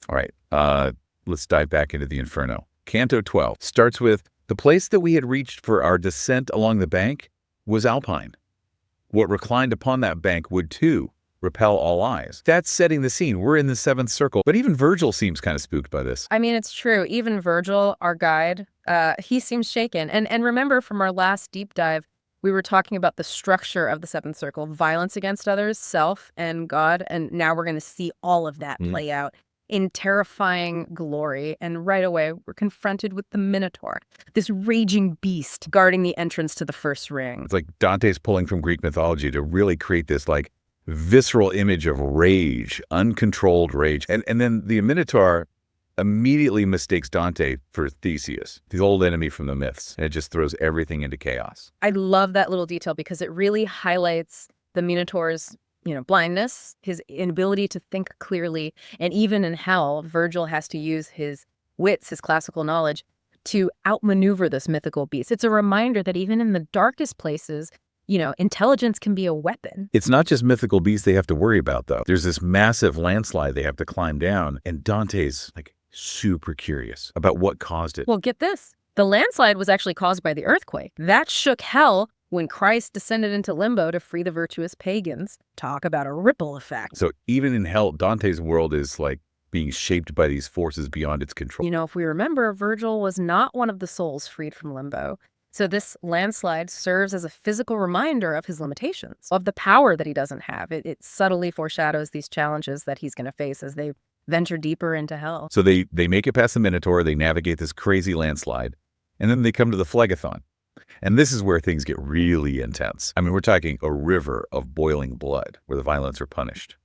All right, let's dive back into the Inferno. Canto 12 starts with, the place that we had reached for our descent along the bank was alpine. What reclined upon that bank would, too, repel all eyes. That's setting the scene. We're in the seventh circle. But even Virgil seems kind of spooked by this. I mean, it's true. Even Virgil, our guide, he seems shaken. And remember from our last deep dive, we were talking about the structure of the seventh circle, violence against others, self, and God. And now we're going to see all of that play out in terrifying glory. And right away, we're confronted with the Minotaur, this raging beast guarding the entrance to the first ring. It's like Dante's pulling from Greek mythology to really create this like visceral image of rage, uncontrolled rage. And then the Minotaur immediately mistakes Dante for Theseus, the old enemy from the myths. And it just throws everything into chaos. I love that little detail because it really highlights the Minotaur's blindness, his inability to think clearly. And even in hell, Virgil has to use his wits, his classical knowledge, to outmaneuver this mythical beast. It's a reminder that even in the darkest places, intelligence can be a weapon. It's not just mythical beasts they have to worry about, though. There's this massive landslide they have to climb down, and Dante's super curious about what caused it. Well, get this. The landslide was actually caused by the earthquake. That shook hell when Christ descended into limbo to free the virtuous pagans. Talk about a ripple effect. So even in hell, Dante's world is being shaped by these forces beyond its control. If we remember, Virgil was not one of the souls freed from limbo. So this landslide serves as a physical reminder of his limitations, of the power that he doesn't have. It subtly foreshadows these challenges that he's going to face as they venture deeper into hell. So they make it past the Minotaur, they navigate this crazy landslide, and then they come to the Phlegathon. And this is where things get really intense. I mean, we're talking a river of boiling blood where the violents are punished.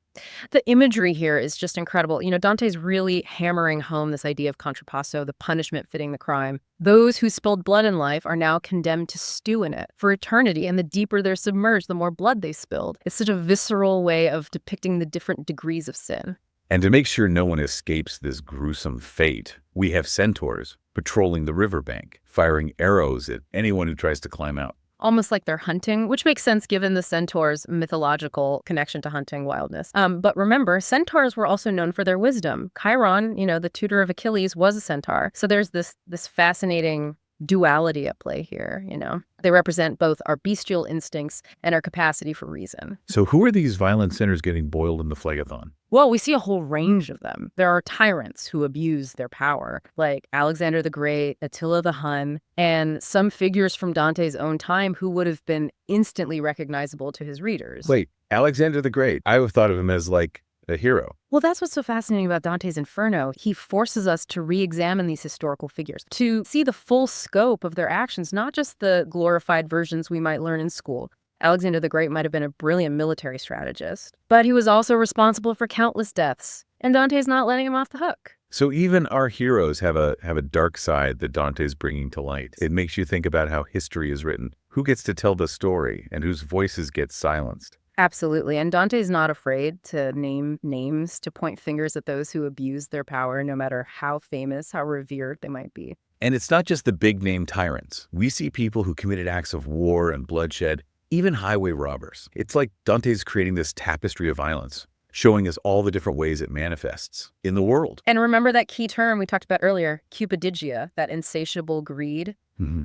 The imagery here is just incredible. Dante's really hammering home this idea of contrapasso, the punishment fitting the crime. Those who spilled blood in life are now condemned to stew in it for eternity, and the deeper they're submerged, the more blood they spilled. It's such a visceral way of depicting the different degrees of sin. And to make sure no one escapes this gruesome fate, we have centaurs patrolling the riverbank, firing arrows at anyone who tries to climb out. Almost like they're hunting, which makes sense given the centaur's mythological connection to hunting wildness. But remember, centaurs were also known for their wisdom. Chiron, the tutor of Achilles, was a centaur. So there's this fascinating duality at play here, They represent both our bestial instincts and our capacity for reason. So who are these violent sinners getting boiled in the Phlegathon? Well, we see a whole range of them. There are tyrants who abuse their power, like Alexander the Great, Attila the Hun, and some figures from Dante's own time who would have been instantly recognizable to his readers. Wait, Alexander the Great. I have thought of him as a hero. Well, that's what's so fascinating about Dante's Inferno. He forces us to re-examine these historical figures, to see the full scope of their actions, not just the glorified versions we might learn in school. Alexander the Great might have been a brilliant military strategist, but he was also responsible for countless deaths, and Dante's not letting him off the hook. So even our heroes have a dark side that Dante's bringing to light. It makes you think about how history is written, who gets to tell the story, and whose voices get silenced. Absolutely. And Dante's not afraid to name names, to point fingers at those who abuse their power, no matter how famous, how revered they might be. And it's not just the big-name tyrants. We see people who committed acts of war and bloodshed, even highway robbers. It's like Dante's creating this tapestry of violence, showing us all the different ways it manifests in the world. And remember that key term we talked about earlier, cupidigia, that insatiable greed? Mm-hmm.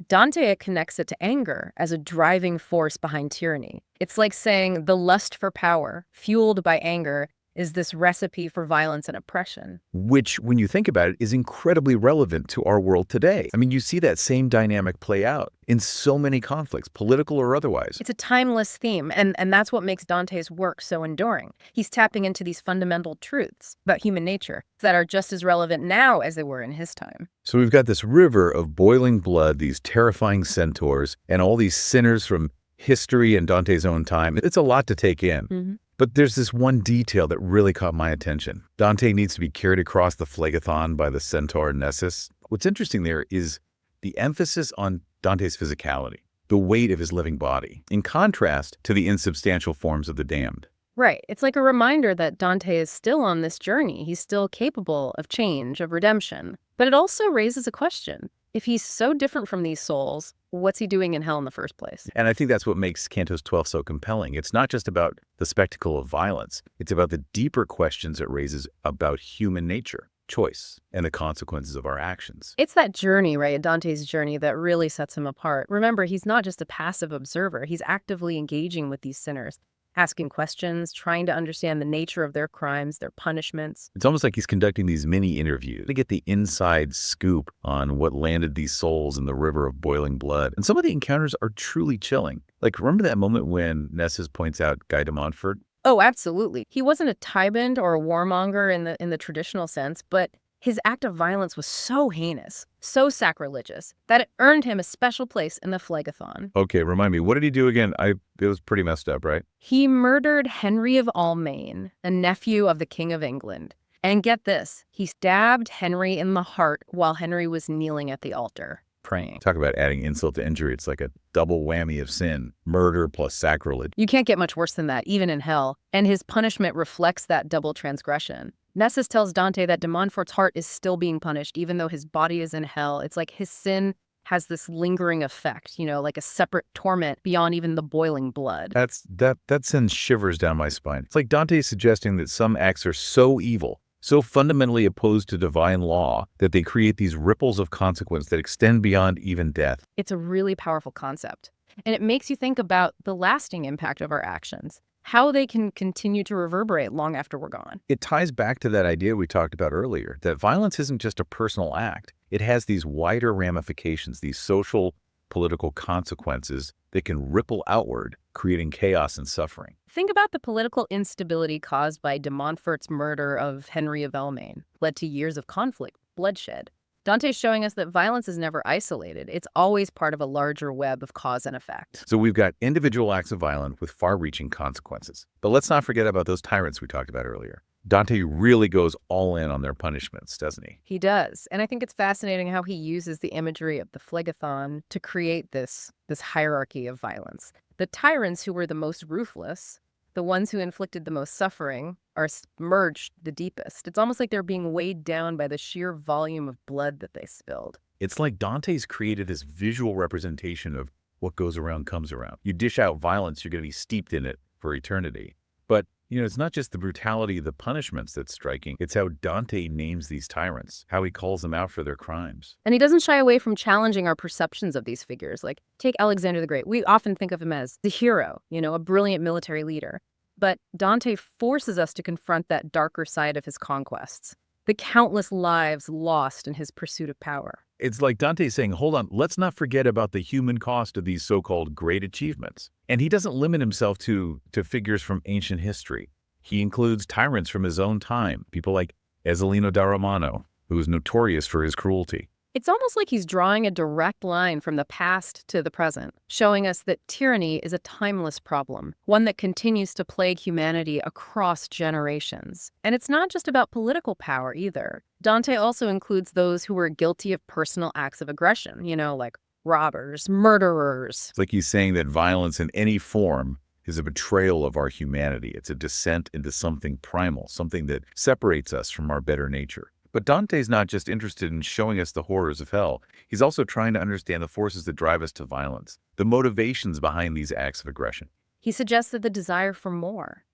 Dante connects it to anger as a driving force behind tyranny. It's like saying the lust for power, fueled by anger, is this recipe for violence and oppression. Which, when you think about it, is incredibly relevant to our world today. I mean, you see that same dynamic play out in so many conflicts, political or otherwise. It's a timeless theme, and that's what makes Dante's work so enduring. He's tapping into these fundamental truths about human nature that are just as relevant now as they were in his time. So we've got this river of boiling blood, these terrifying centaurs, and all these sinners from history and Dante's own time. It's a lot to take in. Mm-hmm. But there's this one detail that really caught my attention. Dante needs to be carried across the Phlegathon by the centaur Nessus. What's interesting there is the emphasis on Dante's physicality, the weight of his living body, in contrast to the insubstantial forms of the damned. Right. It's like a reminder that Dante is still on this journey. He's still capable of change, of redemption. But it also raises a question. If he's so different from these souls, what's he doing in hell in the first place? And I think that's what makes Canto's 12 so compelling. It's not just about the spectacle of violence. It's about the deeper questions it raises about human nature, choice, and the consequences of our actions. It's that journey, right? Dante's journey that really sets him apart. Remember, he's not just a passive observer. He's actively engaging with these sinners, asking questions, trying to understand the nature of their crimes, their punishments. It's almost like he's conducting these mini interviews to get the inside scoop on what landed these souls in the river of boiling blood. And some of the encounters are truly chilling. Like, remember that moment when Nessus points out Guy de Montfort? Oh, absolutely. He wasn't a tyrant or a warmonger in the traditional sense, but his act of violence was so heinous, so sacrilegious, that it earned him a special place in the phlegathon. Okay, remind me, what did he do again? It was pretty messed up, right? He murdered Henry of Almaine, a nephew of the King of England. And get this, he stabbed Henry in the heart while Henry was kneeling at the altar, praying. Talk about adding insult to injury. It's like a double whammy of sin, murder plus sacrilege. You can't get much worse than that, even in hell. And his punishment reflects that double transgression. Nessus tells Dante that de Montfort's heart is still being punished, even though his body is in hell. It's like his sin has this lingering effect, like a separate torment beyond even the boiling blood. That sends shivers down my spine. It's like Dante is suggesting that some acts are so evil, so fundamentally opposed to divine law, that they create these ripples of consequence that extend beyond even death. It's a really powerful concept. And it makes you think about the lasting impact of our actions, how they can continue to reverberate long after we're gone. It ties back to that idea we talked about earlier, that violence isn't just a personal act. It has these wider ramifications, these social, political consequences that can ripple outward, creating chaos and suffering. Think about the political instability caused by de Montfort's murder of Henry of Almaine, led to years of conflict, bloodshed. Dante's showing us that violence is never isolated. It's always part of a larger web of cause and effect. So we've got individual acts of violence with far-reaching consequences. But let's not forget about those tyrants we talked about earlier. Dante really goes all in on their punishments, doesn't he? He does. And I think it's fascinating how he uses the imagery of the phlegathon to create this hierarchy of violence. The tyrants who were the most ruthless, the ones who inflicted the most suffering, are submerged the deepest. It's almost like they're being weighed down by the sheer volume of blood that they spilled. It's like Dante's created this visual representation of what goes around comes around. You dish out violence, you're going to be steeped in it for eternity. But, it's not just the brutality of the punishments that's striking. It's how Dante names these tyrants, how he calls them out for their crimes. And he doesn't shy away from challenging our perceptions of these figures. Like, take Alexander the Great. We often think of him as the hero, a brilliant military leader. But Dante forces us to confront that darker side of his conquests, the countless lives lost in his pursuit of power. It's like Dante saying, hold on, let's not forget about the human cost of these so-called great achievements. And he doesn't limit himself to figures from ancient history. He includes tyrants from his own time, people like Ezzelino da Romano, who is notorious for his cruelty. It's almost like he's drawing a direct line from the past to the present, showing us that tyranny is a timeless problem, one that continues to plague humanity across generations. And it's not just about political power either. Dante also includes those who were guilty of personal acts of aggression, like robbers, murderers. It's like he's saying that violence in any form is a betrayal of our humanity. It's a descent into something primal, something that separates us from our better nature. But Dante's not just interested in showing us the horrors of hell. He's also trying to understand the forces that drive us to violence, the motivations behind these acts of aggression. He suggests that the desire for more,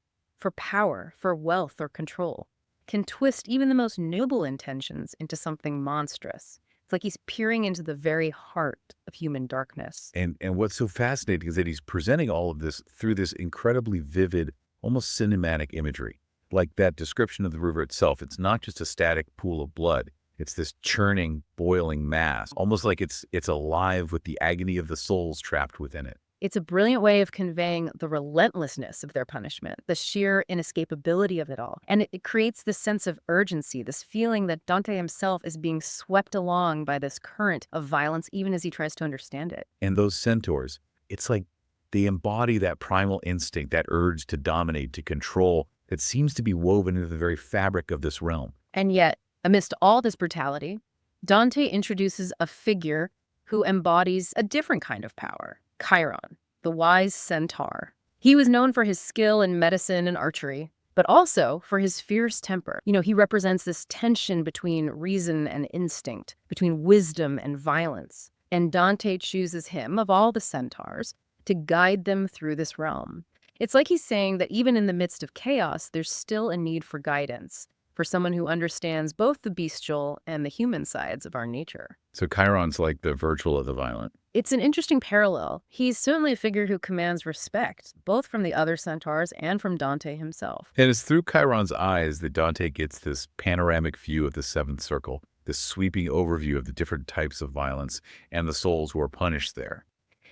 for power, for wealth or control, can twist even the most noble intentions into something monstrous. It's like he's peering into the very heart of human darkness. And what's so fascinating is that he's presenting all of this through this incredibly vivid, almost cinematic imagery. Like that description of the river itself, it's not just a static pool of blood. It's this churning, boiling mass, almost like it's alive with the agony of the souls trapped within it. It's a brilliant way of conveying the relentlessness of their punishment, the sheer inescapability of it all. And it creates this sense of urgency, this feeling that Dante himself is being swept along by this current of violence, even as he tries to understand it. And those centaurs, it's like they embody that primal instinct, that urge to dominate, to control, that seems to be woven into the very fabric of this realm. And yet, amidst all this brutality, Dante introduces a figure who embodies a different kind of power, Chiron, the wise centaur. He was known for his skill in medicine and archery, but also for his fierce temper. He represents this tension between reason and instinct, between wisdom and violence. And Dante chooses him, of all the centaurs, to guide them through this realm. It's like he's saying that even in the midst of chaos, there's still a need for guidance, for someone who understands both the bestial and the human sides of our nature. So Chiron's like the Virgil of the violent. It's an interesting parallel. He's certainly a figure who commands respect, both from the other centaurs and from Dante himself. And it's through Chiron's eyes that Dante gets this panoramic view of the seventh circle, this sweeping overview of the different types of violence and the souls who are punished there.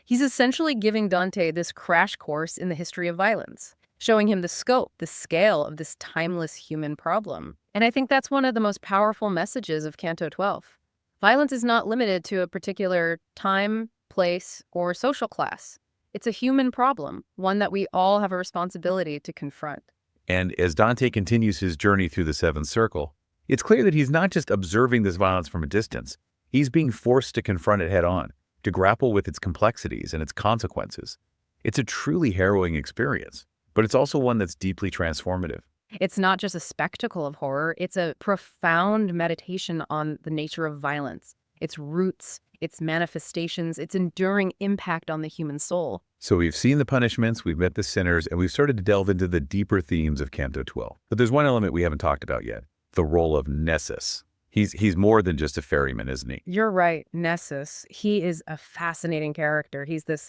He's essentially giving Dante this crash course in the history of violence, showing him the scope, the scale of this timeless human problem. And I think that's one of the most powerful messages of Canto 12. Violence is not limited to a particular time, place, or social class. It's a human problem, one that we all have a responsibility to confront. And as Dante continues his journey through the seventh circle, it's clear that he's not just observing this violence from a distance. He's being forced to confront it head on, to grapple with its complexities and its consequences. It's a truly harrowing experience, but it's also one that's deeply transformative. It's not just a spectacle of horror, it's a profound meditation on the nature of violence, its roots, its manifestations, its enduring impact on the human soul. So we've seen the punishments, we've met the sinners, and we've started to delve into the deeper themes of Canto 12. But there's one element we haven't talked about yet, the role of Nessus. He's more than just a ferryman, isn't he? You're right, Nessus. He is a fascinating character. He's this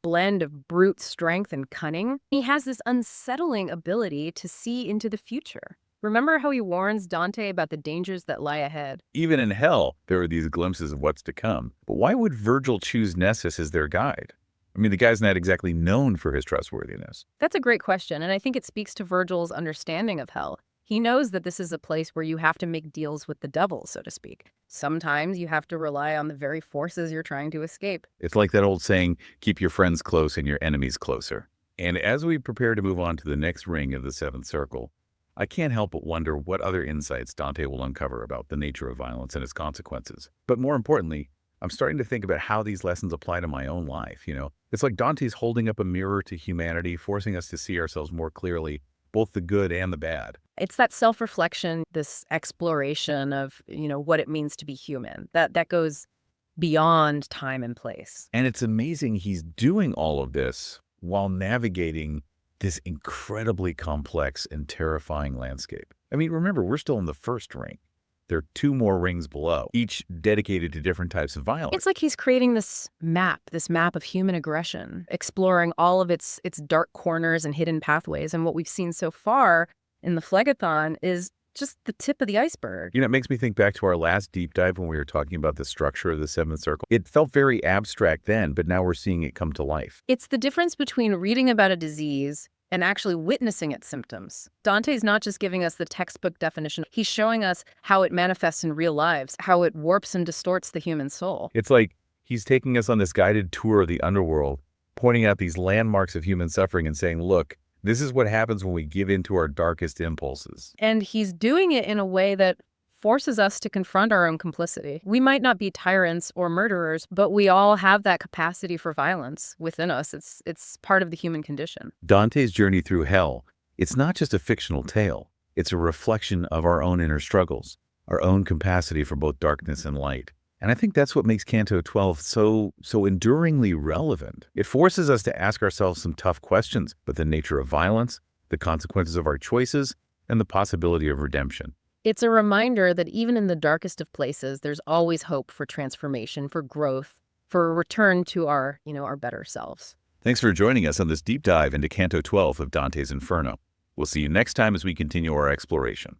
blend of brute strength and cunning. He has this unsettling ability to see into the future. Remember how he warns Dante about the dangers that lie ahead? Even in hell, there are these glimpses of what's to come. But why would Virgil choose Nessus as their guide? I mean, the guy's not exactly known for his trustworthiness. That's a great question, and I think it speaks to Virgil's understanding of hell. He knows that this is a place where you have to make deals with the devil, so to speak. Sometimes you have to rely on the very forces you're trying to escape. It's like that old saying, keep your friends close and your enemies closer. And as we prepare to move on to the next ring of the seventh circle, I can't help but wonder what other insights Dante will uncover about the nature of violence and its consequences. But more importantly, I'm starting to think about how these lessons apply to my own life. It's like Dante's holding up a mirror to humanity, forcing us to see ourselves more clearly, both the good and the bad. It's that self-reflection, this exploration of, what it means to be human. That goes beyond time and place. And it's amazing he's doing all of this while navigating this incredibly complex and terrifying landscape. I mean, remember, we're still in the first ring. There are 2 more rings below, each dedicated to different types of violence. It's like he's creating this map of human aggression, exploring all of its dark corners and hidden pathways. And what we've seen so far in the Phlegathon is just the tip of the iceberg. It makes me think back to our last deep dive when we were talking about the structure of the seventh circle. It felt very abstract then, but now we're seeing it come to life. It's the difference between reading about a disease and actually witnessing its symptoms. Dante's not just giving us the textbook definition. He's showing us how it manifests in real lives, how it warps and distorts the human soul. It's like he's taking us on this guided tour of the underworld, pointing out these landmarks of human suffering and saying, look, this is what happens when we give in to our darkest impulses. And he's doing it in a way that forces us to confront our own complicity. We might not be tyrants or murderers, but we all have that capacity for violence within us. It's part of the human condition. Dante's journey through hell, it's not just a fictional tale. It's a reflection of our own inner struggles, our own capacity for both darkness and light. And I think that's what makes Canto 12 so enduringly relevant. It forces us to ask ourselves some tough questions about the nature of violence, the consequences of our choices, and the possibility of redemption. It's a reminder that even in the darkest of places, there's always hope for transformation, for growth, for a return to our better selves. Thanks for joining us on this deep dive into Canto 12 of Dante's Inferno. We'll see you next time as we continue our exploration.